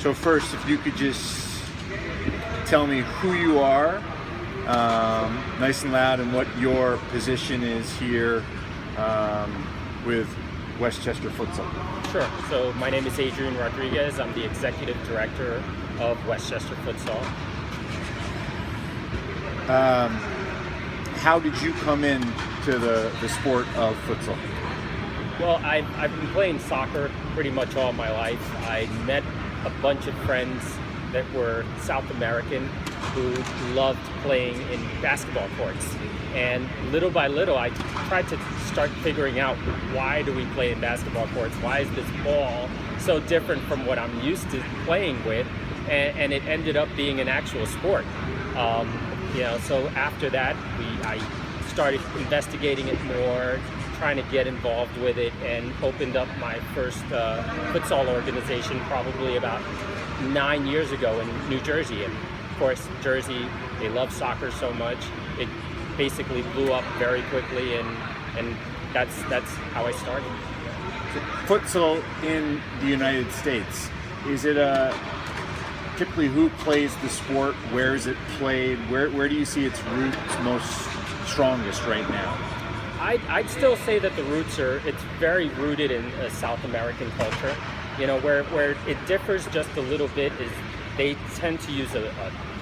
So first, if you could just tell me who you are, nice and loud, and what your position is here with Westchester Futsal. Sure. So my name is Adrian Rodriguez. I'm the Executive Director of Westchester Futsal. How did you come in to the sport of futsal? Well, I've been playing soccer pretty much all my life. I met a bunch of friends that were South American who loved playing in basketball courts. And little by little, I tried to start figuring out, why do we play in basketball courts? Why is this ball so different from what I'm used to playing with? And it ended up being an actual sport. So after that, I started investigating it more, trying to get involved with it, and opened up my first futsal organization probably about 9 years ago in New Jersey. And of course, Jersey, they love soccer so much. It basically blew up very quickly, and that's how I started. So, futsal in the United States, is it typically who plays the sport? Where is it played? Where do you see its roots most strongest right now? I'd still say that it's very rooted in a South American culture. You know, where it differs just a little bit is they tend to use a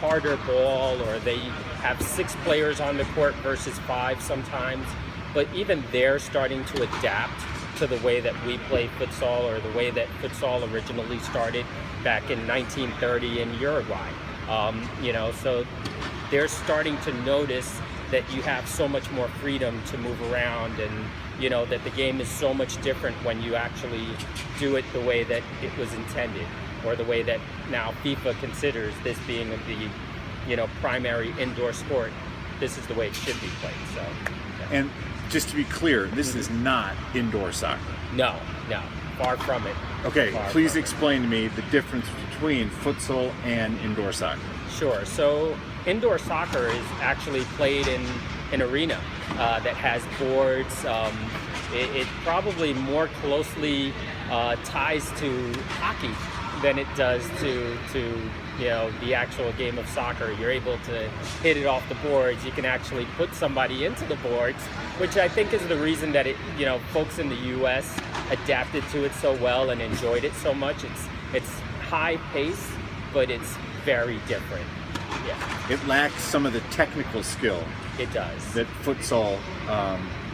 harder ball, or they have 6 players on the court versus 5 sometimes. But even they're starting to adapt to the way that we play futsal, or the way that futsal originally started back in 1930 in Uruguay. So they're starting to notice that you have so much more freedom to move around, and that the game is so much different when you actually do it the way that it was intended, or the way that now FIFA considers this being the primary indoor sport. This is the way it should be played. So, yeah. And just to be clear, this is not indoor soccer. No, far from it. Okay, Far please from explain to me the difference between futsal and indoor soccer. Sure. So indoor soccer is actually played in an arena that has boards. It probably more closely ties to hockey than it does to the actual game of soccer. You're able to hit it off the boards. You can actually put somebody into the boards, which I think is the reason that folks in the U.S. adapted to it so well and enjoyed it so much. It's high pace, but it's very different. Yeah. It lacks some of the technical skill. It does. That futsal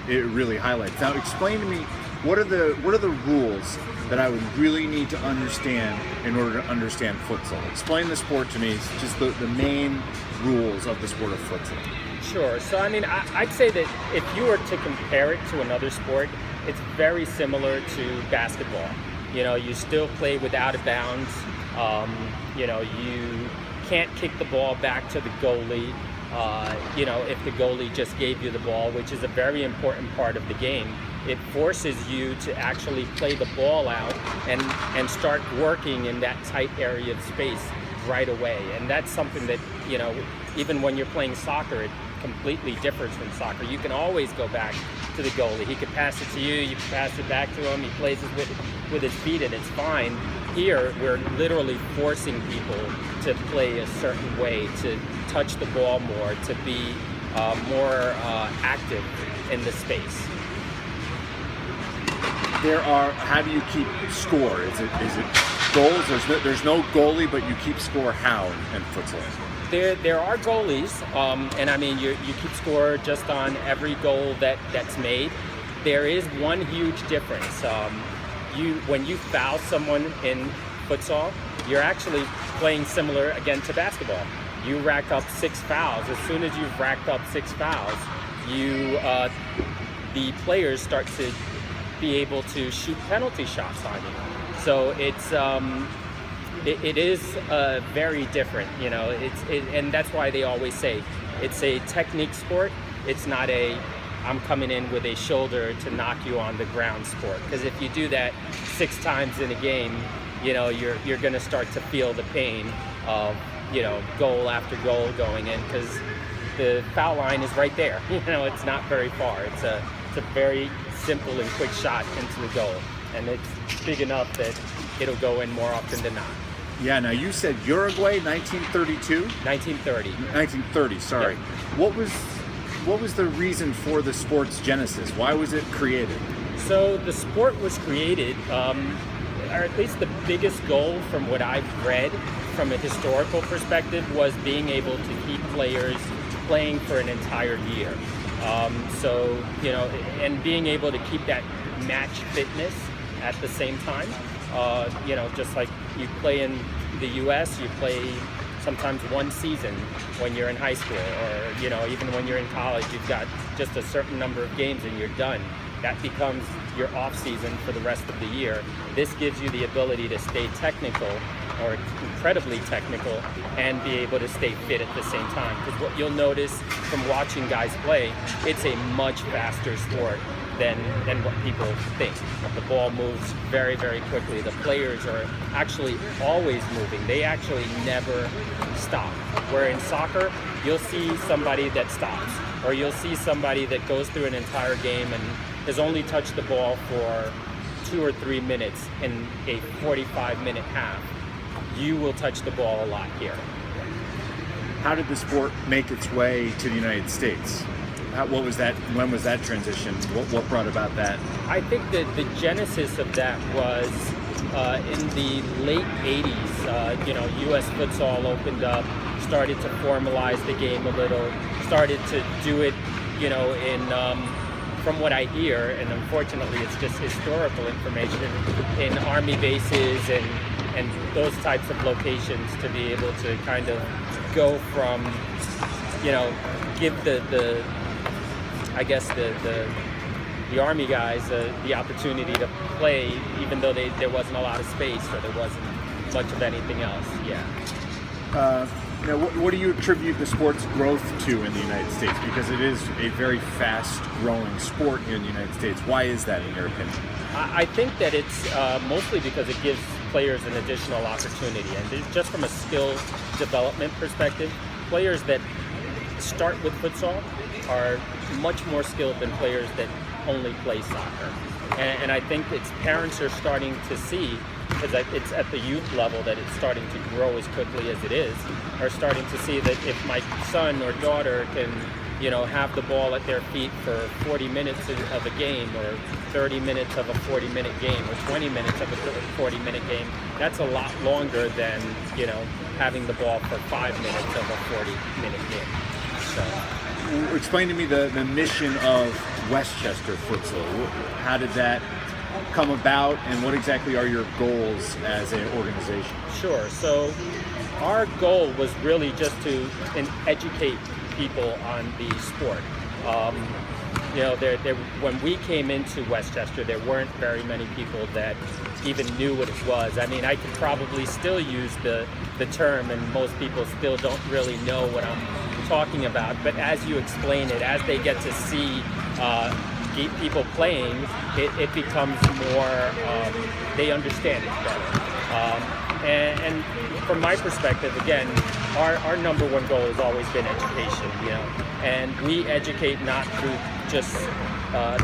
it really highlights. Now, explain to me, what are the rules that I would really need to understand in order to understand futsal? Explain the sport to me, just the main rules of the sport of futsal. Sure. So, I'd say that if you were to compare it to another sport, it's very similar to basketball. You still play without a bounds. You can't kick the ball back to the goalie. If the goalie just gave you the ball, which is a very important part of the game. It forces you to actually play the ball out and start working in that tight area of space right away. And that's something that, even when you're playing soccer, it completely differs from soccer. You can always go back to the goalie. He can pass it to you, you can pass it back to him, he plays it with his feet, and it's fine. Here, we're literally forcing people to play a certain way, to touch the ball more, to be more active in the space. How do you keep score? Is it goals? There's no goalie, but you keep score how in futsal? There are goalies, and you keep score just on every goal that's made. There is one huge difference. When you foul someone in futsal, you're actually playing similar again to basketball. You rack up 6 fouls. As soon as you've racked up 6 fouls, the players start to be able to shoot penalty shots on you. So it is very different, and that's why they always say it's a technique sport. It's not I'm coming in with a shoulder to knock you on the ground sport. Because if you do that 6 times in a game, you're going to start to feel the pain of goal after goal going in, because the foul line is right there. It's not very far. It's a very simple and quick shot into the goal, and it's big enough that it'll go in more often than not. Yeah. Now you said Uruguay, 1932, 1930. 1930. Sorry. Yep. What was the reason for the sport's genesis? Why was it created? So the sport was created, or at least the biggest goal from what I've read from a historical perspective, was being able to keep players playing for an entire year. So, you know, and being able to keep that match fitness at the same time. You know, just like you play in the U.S., you play sometimes one season when you're in high school, or, you know, even when you're in college, you've got just a certain number of games and you're done. That becomes your off season for the rest of the year. This gives you the ability to stay technical, or incredibly technical, and be able to stay fit at the same time. Because what you'll notice from watching guys play, it's a much faster sport than what people think. The ball moves very, very quickly. The players are actually always moving. They actually never stop. Where in soccer, you'll see somebody that stops, or you'll see somebody that goes through an entire game and has only touched the ball for 2 or 3 minutes in a 45-minute half. You will touch the ball a lot here. How did the sport make its way to the United States? What was that? When was that transition? What brought about that? I think that the genesis of that was in the late 80s. You know, U.S. futsal opened up, started to formalize the game a little, started to do it, you know, in from what I hear, and unfortunately it's just historical information, in army bases and those types of locations, to be able to kind of go from, you know, give the army guys the opportunity to play, even though there wasn't a lot of space, or there wasn't much of anything else. Yeah. You know, what do you attribute the sport's growth to in the United States? Because it is a very fast-growing sport here in the United States. Why is that, in your opinion? I think that it's mostly because it gives players an additional opportunity, and just from a skill development perspective, players that start with futsal are much more skilled than players that only play soccer. And I think its parents are starting to see, because it's at the youth level that it's starting to grow as quickly as it is, are starting to see that if my son or daughter can, you know, have the ball at their feet for 40 minutes of a game, or 30 minutes of a 40-minute game, or 20 minutes of a 40-minute game, that's a lot longer than, you know, having the ball for 5 minutes of a 40-minute game. So, explain to me the mission of Westchester Futsal. How did that come about, and what exactly are your goals as an organization? Sure. So our goal was really just to educate people on the sport. You know, when we came into Westchester, there weren't very many people that even knew what it was. I mean, I could probably still use the term, and most people still don't really know what I'm talking about. But as you explain it, as they get to see people playing, it becomes more, they understand it better. And from my perspective, again, our number one goal has always been education, you know, and we educate not through just,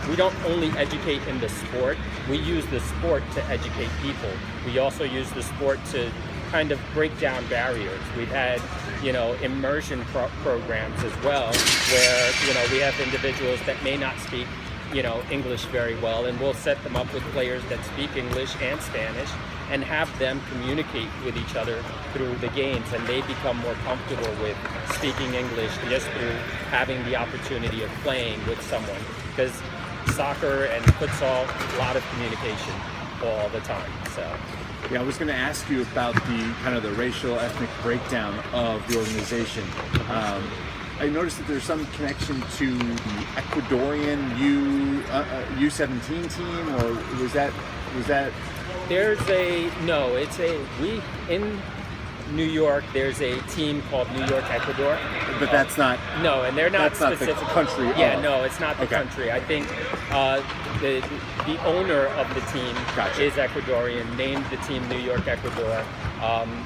we don't only educate in the sport, we use the sport to educate people. We also use the sport to kind of break down barriers. We've had, you know, immersion programs as well, where, you know, we have individuals that may not speak, you know, English very well, and we'll set them up with players that speak English and Spanish, and have them communicate with each other through the games, and they become more comfortable with speaking English just through having the opportunity of playing with someone. Because soccer and futsal, a lot of communication all the time. So. Yeah, I was going to ask you about the kind of the racial ethnic breakdown of the organization. I noticed that there's some connection to the Ecuadorian U17 team, or was that? We in New York, there's a team called New York Ecuador. But that's not. No, and they're not that's specific. Not the country. Yeah, of. no, it's not the country. I think the owner of the team is Ecuadorian, named the team New York Ecuador.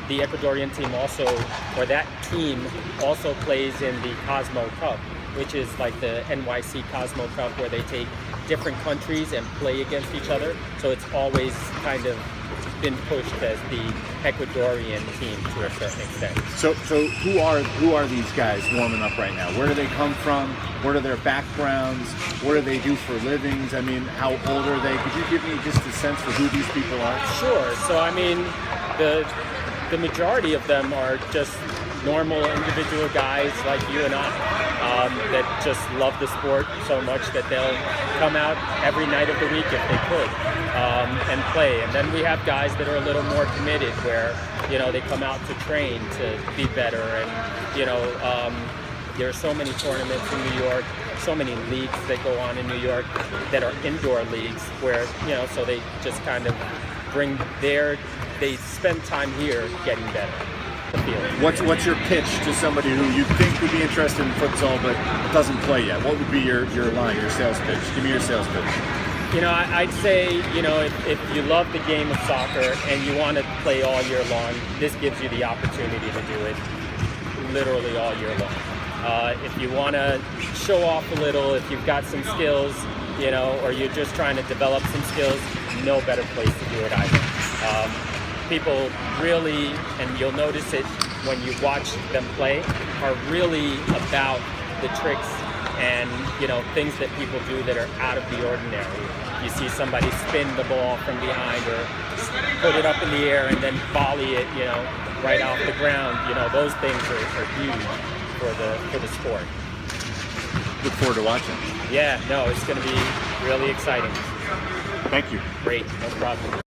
The Ecuadorian team that team also plays in the Cosmo Cup, which is like the NYC Cosmo Cup, where they take different countries and play against each other. So it's always kind of been pushed as the Ecuadorian team to a certain extent. So who are these guys warming up right now? Where do they come from? What are their backgrounds? What do they do for livings? I mean, how old are they? Could you give me just a sense for who these people are? Sure. So I mean, the majority of them are just normal individual guys like you and I that just love the sport so much that they'll come out every night of the week if they could and play. And then we have guys that are a little more committed where, you know, they come out to train to be better. And, you know, there are so many tournaments in New York, so many leagues that go on in New York that are indoor leagues where, you know, so they just kind of they spend time here getting better. What's your pitch to somebody who you think would be interested in futsal but doesn't play yet? What would be your line, your sales pitch? Give me your sales pitch. You know, I'd say, you know, if you love the game of soccer and you want to play all year long, this gives you the opportunity to do it literally all year long. If you want to show off a little, if you've got some skills, you know, or you're just trying to develop some skills, no better place to do it either. People really, and you'll notice it when you watch them play, are really about the tricks and, you know, things that people do that are out of the ordinary. You see somebody spin the ball from behind or put it up in the air and then volley it, you know, right off the ground. You know, those things are huge for the sport. Look forward to watching. Yeah, no, it's going to be really exciting. Thank you. Great, no problem.